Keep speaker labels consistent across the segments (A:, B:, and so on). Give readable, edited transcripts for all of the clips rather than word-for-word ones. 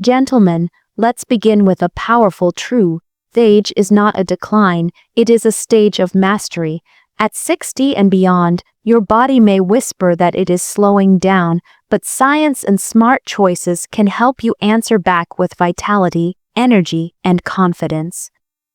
A: Gentlemen, let's begin with a powerful truth. Age is not a decline, it is a stage of mastery. At 60 and beyond, your body may whisper that it is slowing down, but science and smart choices can help you answer back with vitality, energy, and confidence.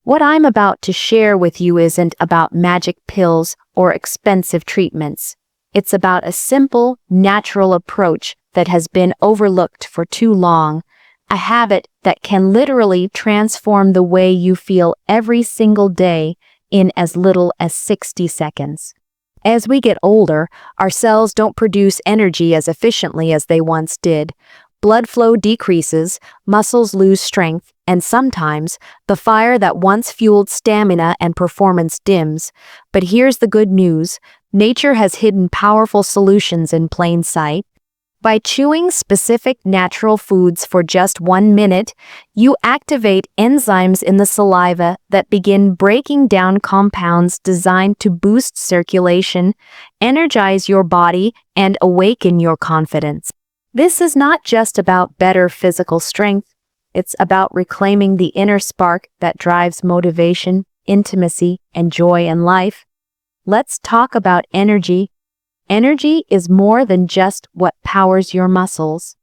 A: What I'm about to share with you isn't about magic pills or expensive treatments. It's about a simple, natural approach that has been overlooked for too long. A habit that can literally transform the way you feel every single day in as little as 60 seconds. As we get older, our cells don't produce energy as efficiently as they once did. Blood flow decreases, muscles lose strength, and sometimes the fire that once fueled stamina and performance dims. But here's the good news: nature has hidden powerful solutions in plain sight. By chewing specific natural foods for just 1 minute, you activate enzymes in the saliva that begin breaking down compounds designed to boost circulation, energize your body, and awaken your confidence. This is not just about better physical strength, it's about reclaiming the inner spark that drives motivation, intimacy, and joy in life. Let's talk about energy. Energy is more than just what powers your muscles.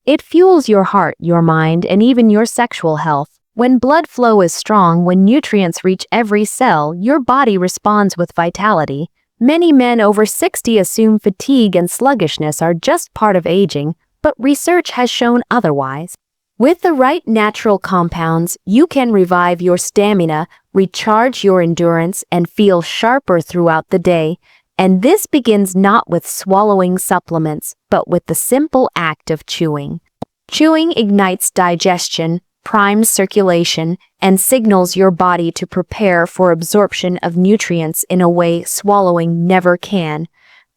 A: It fuels your heart, your mind, and even your sexual health. When blood flow is strong, when nutrients reach every cell, your body responds with vitality. Many men over 60 assume fatigue and sluggishness are just part of aging, but research has shown otherwise. With the right natural compounds, you can revive your stamina, recharge your endurance, and feel sharper throughout the day. And this begins not with swallowing supplements, but with the simple act of chewing. Chewing ignites digestion, primes circulation, and signals your body to prepare for absorption of nutrients in a way swallowing never can.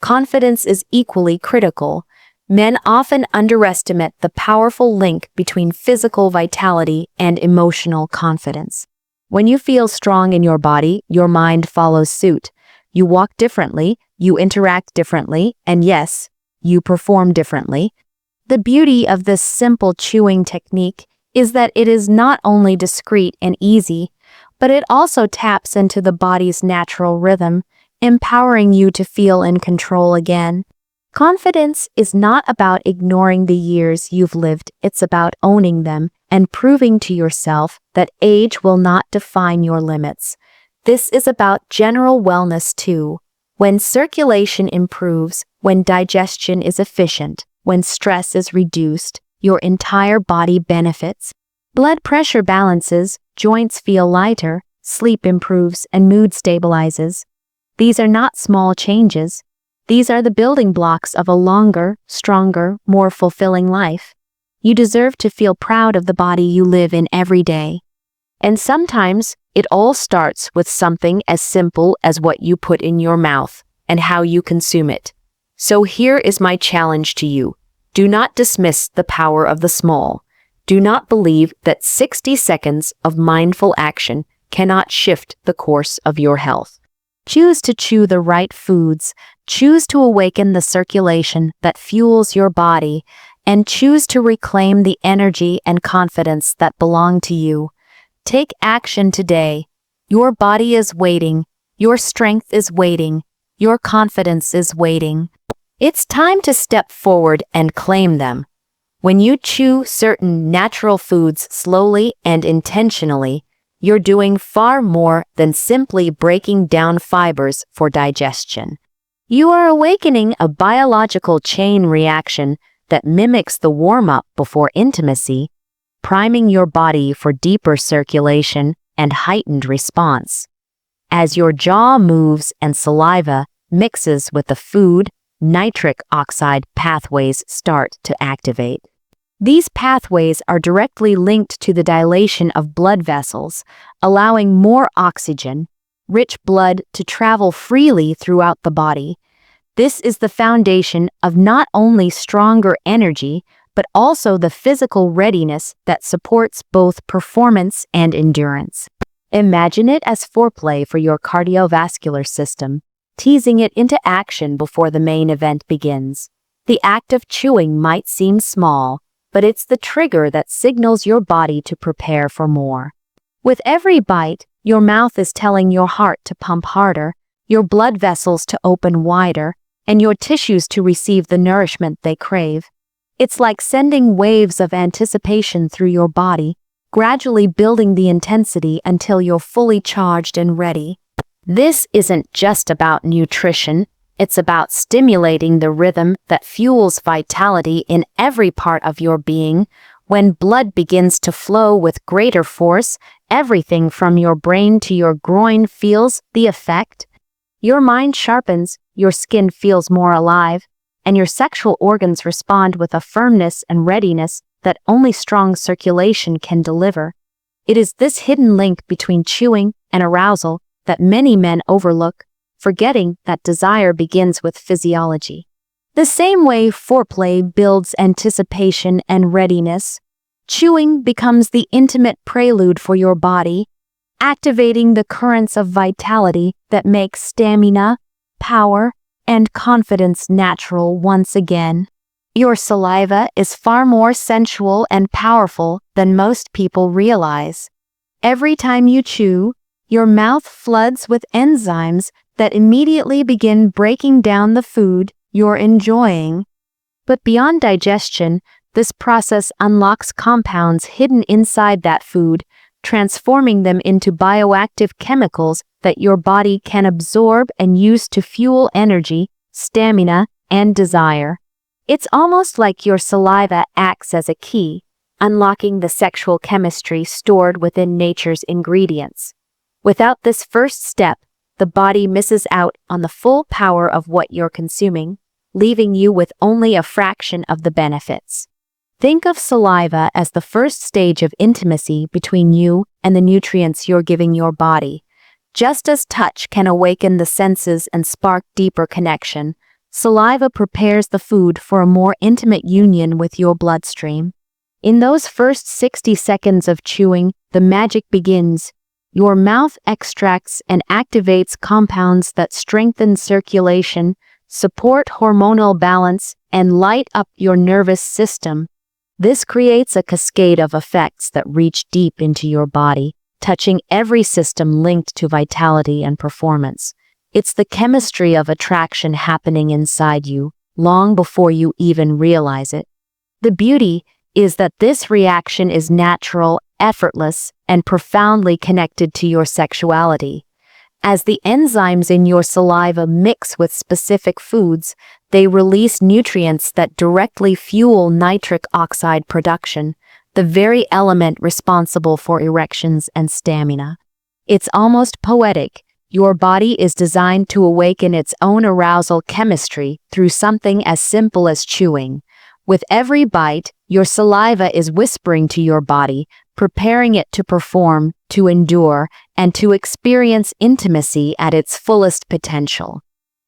A: Confidence is equally critical. Men often underestimate the powerful link between physical vitality and emotional confidence. When you feel strong in your body, your mind follows suit. You walk differently, you interact differently, and yes, you perform differently. The beauty of this simple chewing technique is that it is not only discreet and easy, but it also taps into the body's natural rhythm, empowering you to feel in control again. Confidence is not about ignoring the years you've lived, it's about owning them and proving to yourself that age will not define your limits. This is about general wellness too. When circulation improves, when digestion is efficient, when stress is reduced, your entire body benefits. Blood pressure balances, joints feel lighter, sleep improves, and mood stabilizes. These are not small changes. These are the building blocks of a longer, stronger, more fulfilling life. You deserve to feel proud of the body you live in every day. And sometimes, it all starts with something as simple as what you put in your mouth and how you consume it. So here is my challenge to you. Do not dismiss the power of the small. Do not believe that 60 seconds of mindful action cannot shift the course of your health. Choose to chew the right foods, choose to awaken the circulation that fuels your body, and choose to reclaim the energy and confidence that belong to you. Take action today. Your body is waiting. Your strength is waiting. Your confidence is waiting. It's time to step forward and claim them. When you chew certain natural foods slowly and intentionally, you're doing far more than simply breaking down fibers for digestion. You are awakening a biological chain reaction that mimics the warm-up before intimacy, priming your body for deeper circulation and heightened response. As your jaw moves and saliva mixes with the food, nitric oxide pathways start to activate. These pathways are directly linked to the dilation of blood vessels, allowing more oxygen, rich blood to travel freely throughout the body. This is the foundation of not only stronger energy, but also the physical readiness that supports both performance and endurance. Imagine it as foreplay for your cardiovascular system, teasing it into action before the main event begins. The act of chewing might seem small, but it's the trigger that signals your body to prepare for more. With every bite, your mouth is telling your heart to pump harder, your blood vessels to open wider, and your tissues to receive the nourishment they crave. It's like sending waves of anticipation through your body, gradually building the intensity until you're fully charged and ready. This isn't just about nutrition, it's about stimulating the rhythm that fuels vitality in every part of your being. When blood begins to flow with greater force, everything from your brain to your groin feels the effect. Your mind sharpens, your skin feels more alive, and your sexual organs respond with a firmness and readiness that only strong circulation can deliver. It is this hidden link between chewing and arousal that many men overlook, forgetting that desire begins with physiology. The same way foreplay builds anticipation and readiness, chewing becomes the intimate prelude for your body, activating the currents of vitality that make stamina, power, and confidence natural once again. Your saliva is far more sensual and powerful than most people realize. Every time you chew, your mouth floods with enzymes that immediately begin breaking down the food you're enjoying. But beyond digestion, this process unlocks compounds hidden inside that food, transforming them into bioactive chemicals that your body can absorb and use to fuel energy, stamina, and desire. It's almost like your saliva acts as a key, unlocking the sexual chemistry stored within nature's ingredients. Without this first step, the body misses out on the full power of what you're consuming, leaving you with only a fraction of the benefits. Think of saliva as the first stage of intimacy between you and the nutrients you're giving your body. Just as touch can awaken the senses and spark deeper connection, saliva prepares the food for a more intimate union with your bloodstream. In those first 60 seconds of chewing, the magic begins. Your mouth extracts and activates compounds that strengthen circulation, support hormonal balance, and light up your nervous system. This creates a cascade of effects that reach deep into your body, touching every system linked to vitality and performance. It's the chemistry of attraction happening inside you, long before you even realize it. The beauty is that this reaction is natural, effortless, and profoundly connected to your sexuality. As the enzymes in your saliva mix with specific foods, they release nutrients that directly fuel nitric oxide production, the very element responsible for erections and stamina. It's almost poetic. Your body is designed to awaken its own arousal chemistry through something as simple as chewing. With every bite, your saliva is whispering to your body, preparing it to perform, to endure, and to experience intimacy at its fullest potential.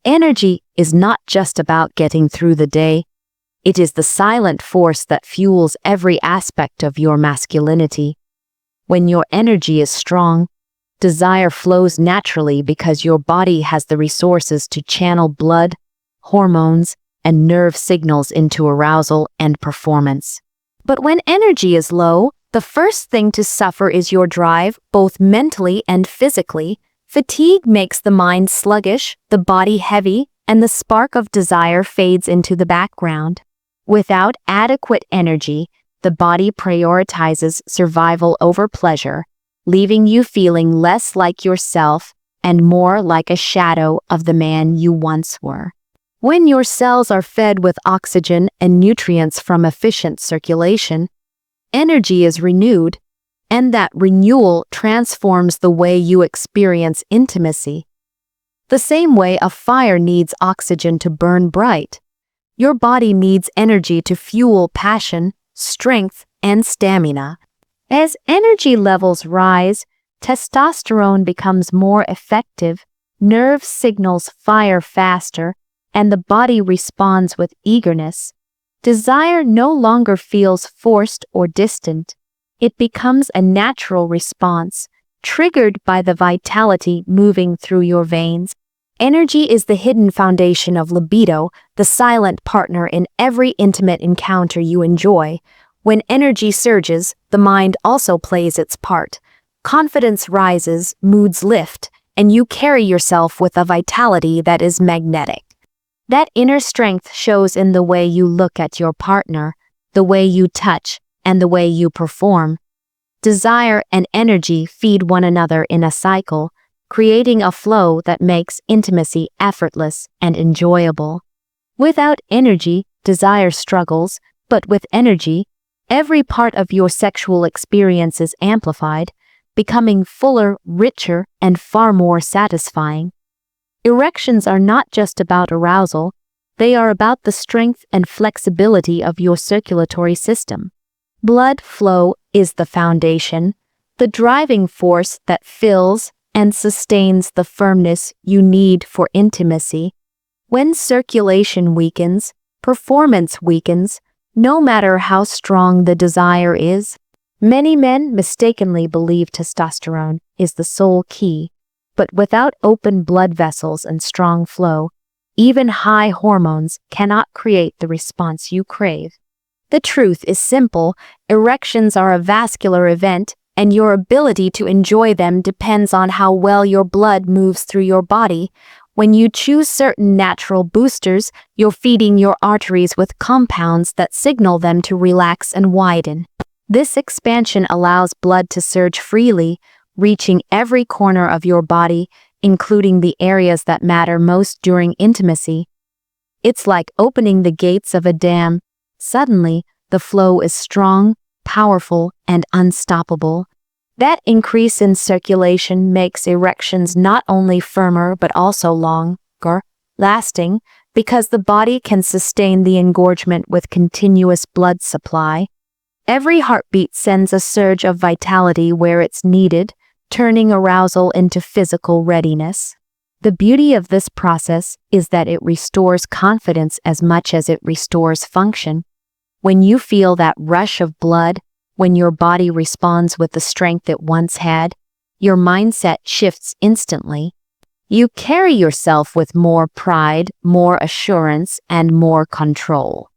A: Energy is not just about getting through the day. It is the silent force that fuels every aspect of your masculinity. When your energy is strong, desire flows naturally because your body has the resources to channel blood, hormones, and nerve signals into arousal and performance. But when energy is low, the first thing to suffer is your drive, both mentally and physically. Fatigue makes the mind sluggish, the body heavy, and the spark of desire fades into the background. Without adequate energy, the body prioritizes survival over pleasure, leaving you feeling less like yourself and more like a shadow of the man you once were. When your cells are fed with oxygen and nutrients from efficient circulation, energy is renewed, and that renewal transforms the way you experience intimacy. The same way a fire needs oxygen to burn bright, your body needs energy to fuel passion, strength, and stamina. As energy levels rise, testosterone becomes more effective, nerve signals fire faster, and the body responds with eagerness. Desire no longer feels forced or distant. It becomes a natural response, triggered by the vitality moving through your veins. Energy is the hidden foundation of libido, the silent partner in every intimate encounter you enjoy. When energy surges, the mind also plays its part. Confidence rises, moods lift, and you carry yourself with a vitality that is magnetic. That inner strength shows in the way you look at your partner, the way you touch, and the way you perform. Desire and energy feed one another in a cycle, creating a flow that makes intimacy effortless and enjoyable. Without energy, desire struggles, but with energy, every part of your sexual experience is amplified, becoming fuller, richer, and far more satisfying. Erections are not just about arousal, they are about the strength and flexibility of your circulatory system. Blood flow is the foundation, the driving force that fills and sustains the firmness you need for intimacy. When circulation weakens, performance weakens, no matter how strong the desire is. Many men mistakenly believe testosterone is the sole key, but without open blood vessels and strong flow, even high hormones cannot create the response you crave. The truth is simple: erections are a vascular event, and your ability to enjoy them depends on how well your blood moves through your body. When you choose certain natural boosters, you're feeding your arteries with compounds that signal them to relax and widen. This expansion allows blood to surge freely, reaching every corner of your body, including the areas that matter most during intimacy. It's like opening the gates of a dam. Suddenly, the flow is strong, powerful, and unstoppable. That increase in circulation makes erections not only firmer but also longer lasting, because the body can sustain the engorgement with continuous blood supply. Every heartbeat sends a surge of vitality where it's needed, turning arousal into physical readiness. The beauty of this process is that it restores confidence as much as it restores function. When you feel that rush of blood, when your body responds with the strength it once had, your mindset shifts instantly. You carry yourself with more pride, more assurance, and more control.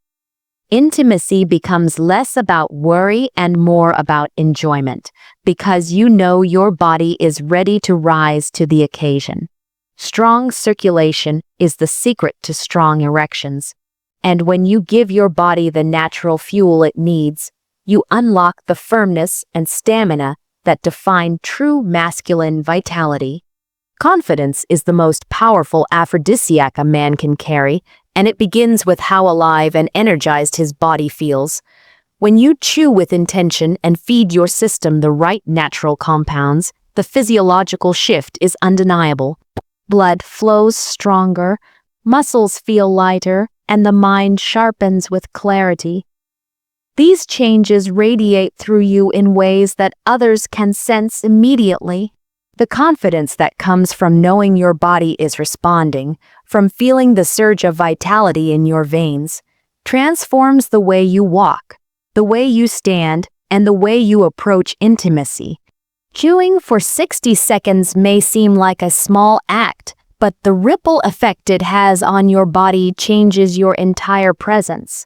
A: Intimacy becomes less about worry and more about enjoyment, because you know your body is ready to rise to the occasion. Strong circulation is the secret to strong erections, and when you give your body the natural fuel it needs, you unlock the firmness and stamina that define true masculine vitality. Confidence is the most powerful aphrodisiac a man can carry, and it begins with how alive and energized his body feels. When you chew with intention and feed your system the right natural compounds, the physiological shift is undeniable. Blood flows stronger, muscles feel lighter, and the mind sharpens with clarity. These changes radiate through you in ways that others can sense immediately. The confidence that comes from knowing your body is responding, from feeling the surge of vitality in your veins, transforms the way you walk, the way you stand, and the way you approach intimacy. Chewing for 60 seconds may seem like a small act, but the ripple effect it has on your body changes your entire presence.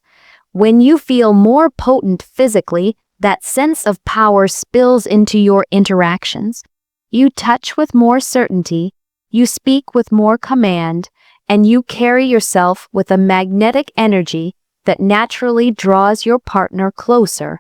A: When you feel more potent physically, that sense of power spills into your interactions. You touch with more certainty, you speak with more command, and you carry yourself with a magnetic energy that naturally draws your partner closer.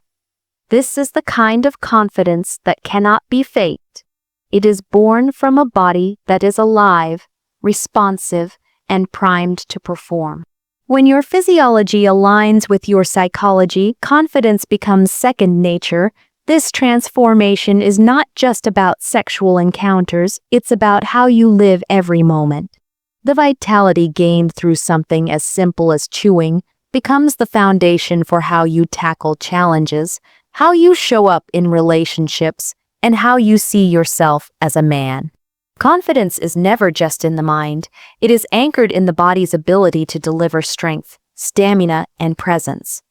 A: This is the kind of confidence that cannot be faked. It is born from a body that is alive, responsive, and primed to perform. When your physiology aligns with your psychology, confidence becomes second nature. This transformation is not just about sexual encounters, it's about how you live every moment. The vitality gained through something as simple as chewing becomes the foundation for how you tackle challenges, how you show up in relationships, and how you see yourself as a man. Confidence is never just in the mind, it is anchored in the body's ability to deliver strength, stamina, and presence.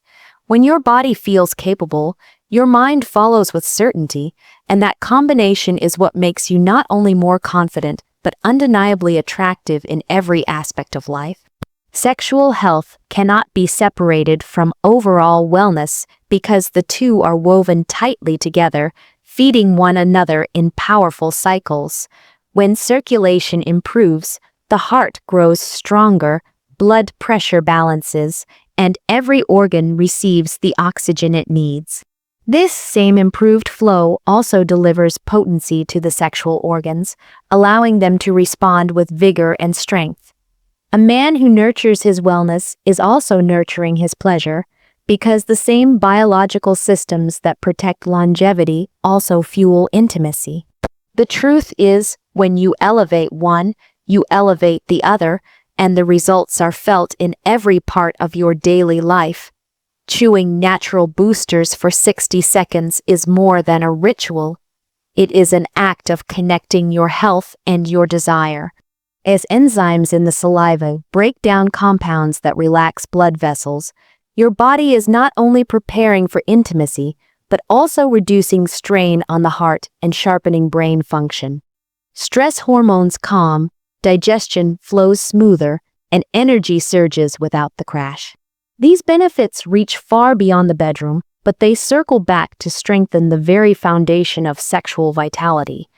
A: When your body feels capable, your mind follows with certainty, and that combination is what makes you not only more confident, but undeniably attractive in every aspect of life. Sexual health cannot be separated from overall wellness because the two are woven tightly together, feeding one another in powerful cycles. When circulation improves, the heart grows stronger, blood pressure balances, and every organ receives the oxygen it needs. This same improved flow also delivers potency to the sexual organs, allowing them to respond with vigor and strength. A man who nurtures his wellness is also nurturing his pleasure, because the same biological systems that protect longevity also fuel intimacy. The truth is, when you elevate one, you elevate the other, and the results are felt in every part of your daily life. Chewing natural boosters for 60 seconds is more than a ritual. It is an act of connecting your health and your desire. As enzymes in the saliva break down compounds that relax blood vessels, your body is not only preparing for intimacy, but also reducing strain on the heart and sharpening brain function. Stress hormones calm, digestion flows smoother, and energy surges without the crash. These benefits reach far beyond the bedroom, but they circle back to strengthen the very foundation of sexual vitality.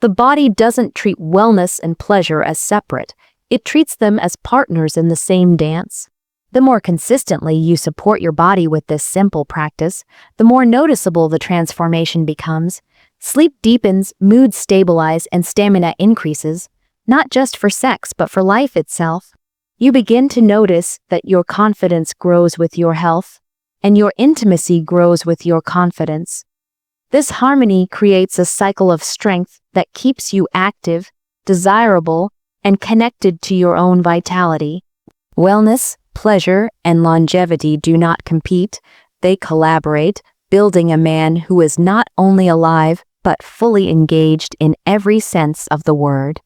A: The body doesn't treat wellness and pleasure as separate, it treats them as partners in the same dance. The more consistently you support your body with this simple practice, the more noticeable the transformation becomes. Sleep deepens, mood stabilizes, and stamina increases, not just for sex but for life itself. You begin to notice that your confidence grows with your health, and your intimacy grows with your confidence. This harmony creates a cycle of strength that keeps you active, desirable, and connected to your own vitality. Wellness, pleasure, and longevity do not compete, they collaborate, building a man who is not only alive but fully engaged in every sense of the word.